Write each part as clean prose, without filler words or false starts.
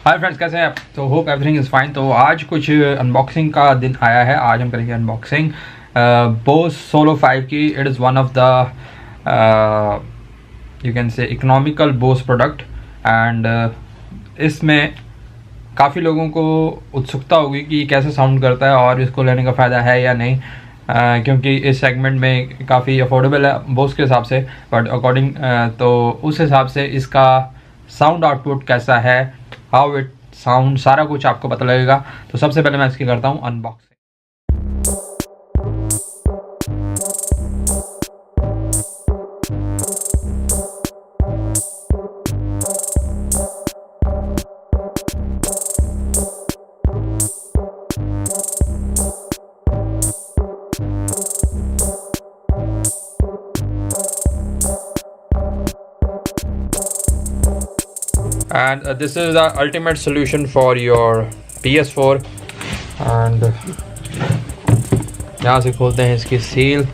Hi friends, कैसे हैं आप? तो होप एवरीथिंग इज़ फाइन। तो आज कुछ अनबॉक्सिंग का दिन आया है। आज हम करेंगे अनबॉक्सिंग बोस सोलो 5 की। It is one of the you can say economical Bose product and इसमें काफ़ी लोगों को उत्सुकता होगी कि कैसे साउंड करता है और इसको लेने का फ़ायदा है या नहीं, क्योंकि इस सेगमेंट में काफ़ी अफोर्डेबल है बोस के हिसाब से। बट अकॉर्डिंग तो उस हिसाब से इसका साउंड आउटपुट कैसा है, हाउ इट साउंड, सारा कुछ आपको पता लगेगा। तो सबसे पहले मैं इसकी करता हूँ unboxing. And this is the ultimate solution for your PS4. And यहाँ से खोलते हैं इसकी seal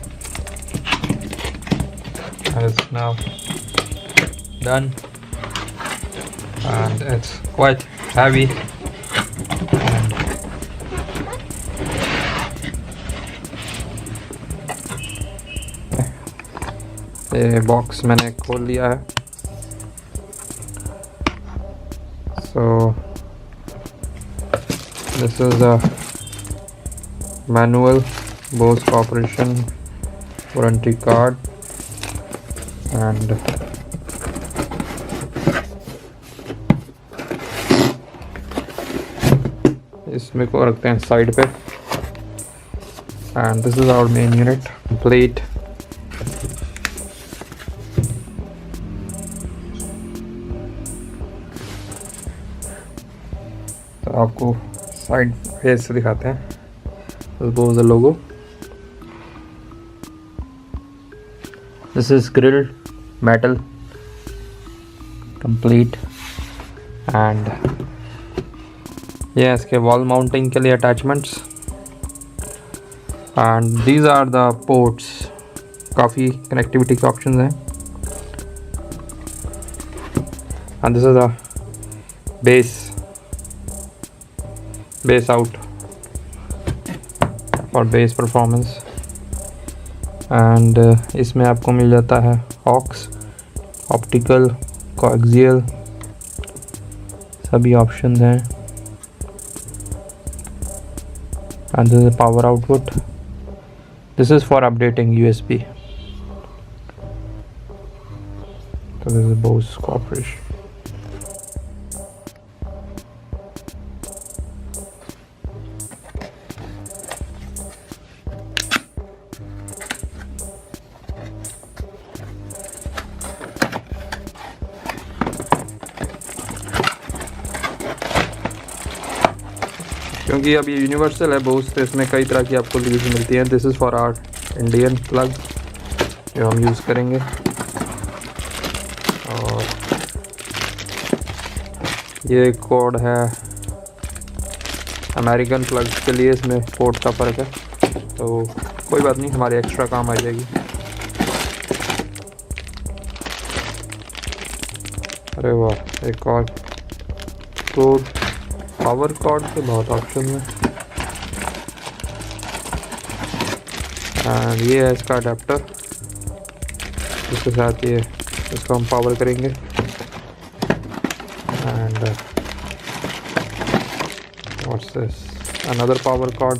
and it's now done and it's quite heavy. ये बॉक्स मैंने खोल लिया है। So this is a manual Bose Corporation warranty card and इसमें को रखते हैं साइड पे। and this is our main unit complete। तो आपको साइड फेस से दिखाते हैं Bose logo। This is grilled metal complete and ये इसके वॉल माउंटिंग के लिए attachments and these are the ports। काफ़ी कनेक्टिविटी के ऑप्शंस हैं and this is the bass out for bass performance and इसमें आपको मिल जाता है ऑक्स, ऑप्टिकल, कोएक्सियल सभी ऑप्शंस हैं and this is power output। this is for updating USB। so this is Bose Corporation। क्योंकि अब ये यूनिवर्सल है बोस, तो इसमें कई तरह की आपको लीड्स मिलती हैं। This is for our Indian plug जो हम यूज़ करेंगे और ये कोड है अमेरिकन प्लग के लिए, इसमें पोर्ट का फ़र्क है तो कोई बात नहीं, हमारे एक्स्ट्रा काम आ जाएगी। अरे वाह, एक और कोड, पावर कॉर्ड के बहुत ऑप्शन है एंड ये है इसका अडेप्टर जिसके साथ ये इसको हम पावर करेंगे and what's this, another power cord.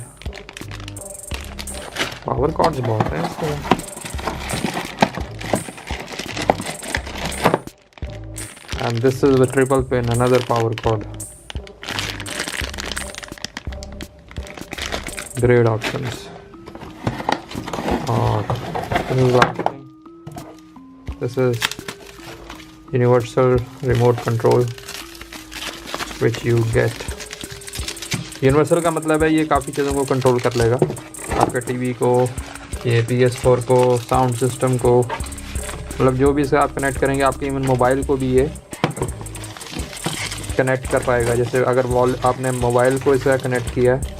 Power cords बहुत हैं इसके। And this is the triple pin, another power cord. Grade options और this is universal remote control which you get. Universal का मतलब है ये काफ़ी चीज़ों को कंट्रोल कर लेगा, आपके टीवी को, ये PS4 को, साउंड सिस्टम को, मतलब जो भी इसे आप कनेक्ट करेंगे, आपके इवन मोबाइल को भी ये कनेक्ट कर पाएगा। जैसे अगर आपने मोबाइल को इसे कनेक्ट किया है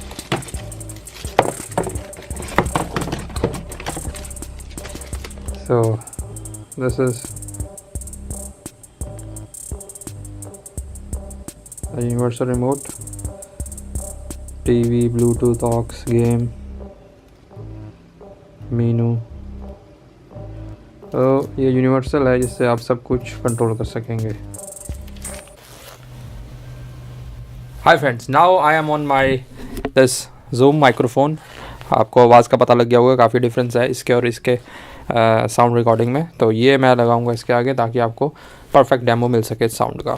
so this is a universal remote, TV, Bluetooth, aux, game, मेनू। तो ये यूनिवर्सल है जिससे आप सब कुछ कंट्रोल कर सकेंगे। Hi friends, now I am on my this zoom microphone. आपको आवाज़ का पता लग गया होगा, काफ़ी डिफरेंस है इसके और इसके साउंड रिकॉर्डिंग में। तो ये मैं लगाऊंगा इसके आगे ताकि आपको परफेक्ट डेमो मिल सके साउंड का।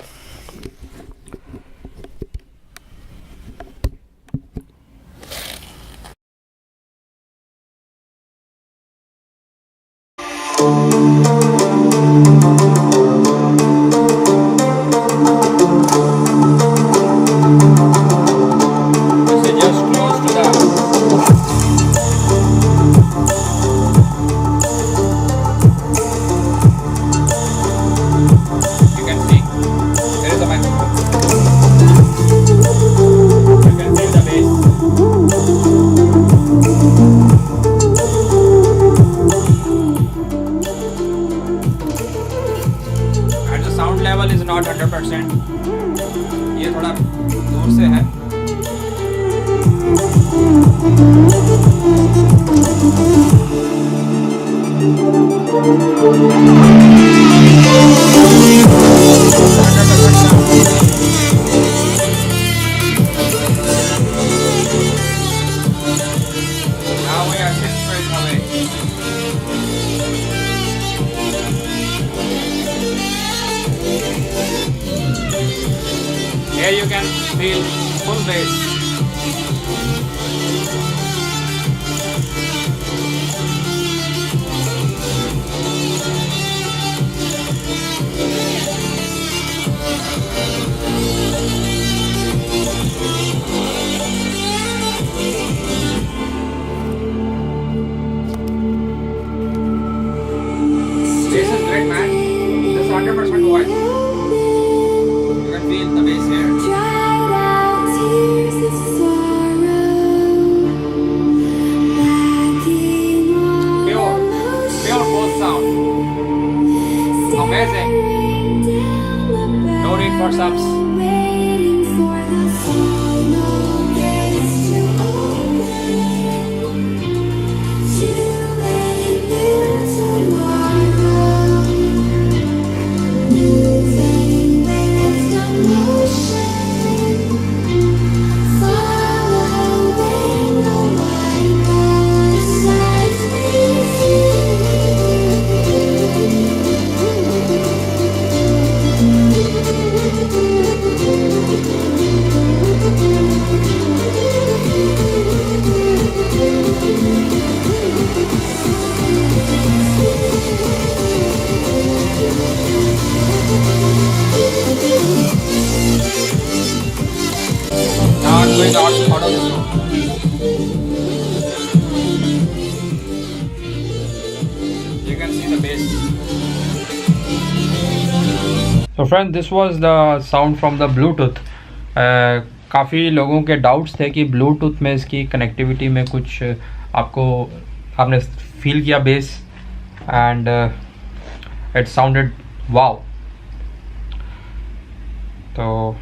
साउंड लेवल इज नॉट 100%, ये थोड़ा दूर से है। Now we are 6 feet away. Here you can feel full bass. Bass is great, man. This is 100% voice. You can feel the bass here. Pure Bose sound. Amazing. No need for subs. Now I'm going out of this room. You can see the bass. So friends, this was the sound from the Bluetooth. काफ़ी लोगों के doubts थे कि Bluetooth में इसकी connectivity में कुछ आपने फील किया bass, and it sounded wow. तो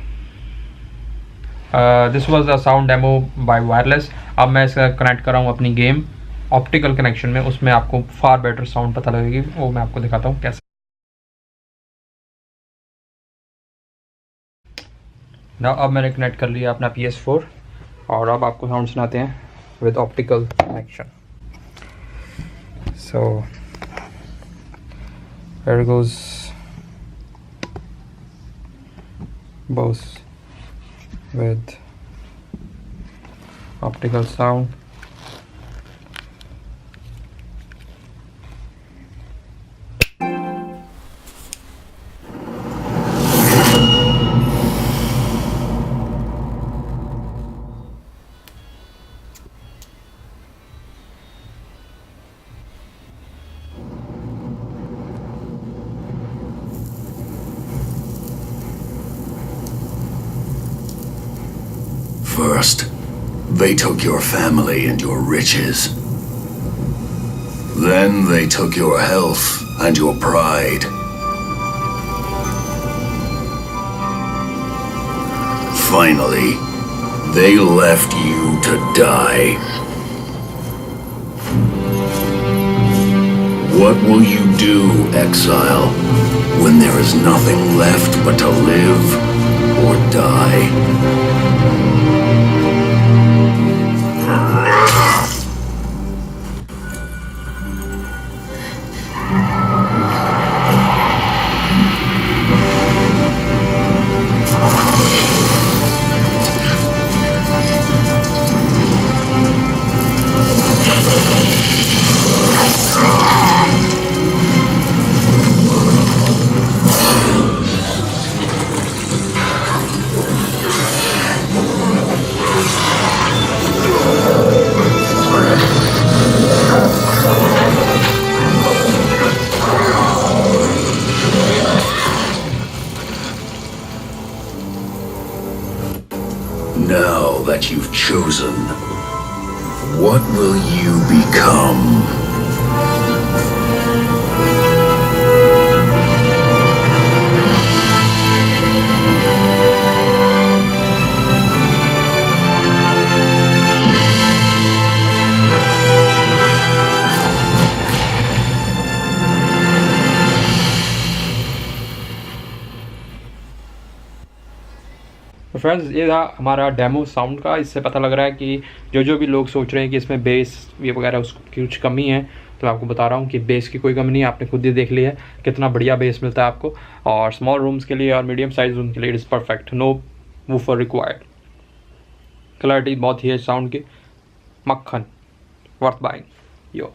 this was the sound demo by wireless. अब मैं इसका कनेक्ट कर रहा हूँ अपनी गेम ऑप्टिकल कनेक्शन में, उसमें आपको फार बेटर साउंड पता लगेगी, वो मैं आपको दिखाता हूँ कैसे। ना अब मैंने कनेक्ट कर लिया अपना PS4 और अब आपको साउंड सुनाते हैं with optical connection. So here goes Bose with optical sound. First, they took your family and your riches. Then they took your health and your pride. Finally, they left you to die. What will you do, exile, when there is nothing left but to live or die? Now that you've chosen, what will you become? तो friends ये था हमारा demo sound का। इससे पता लग रहा है कि जो भी लोग सोच रहे हैं कि इसमें बेस ये वगैरह उसकी कुछ कमी है, तो मैं आपको बता रहा हूँ कि बेस की कोई कमी नहीं है। आपने खुद ही देख लिया है कितना बढ़िया बेस मिलता है आपको, और स्मॉल रूम्स के लिए और मीडियम साइज रूम के लिए it is perfect, no woofer required. Clarity बहुत ही है साउंड की, मक्खन, वर्थ बाइंग यो।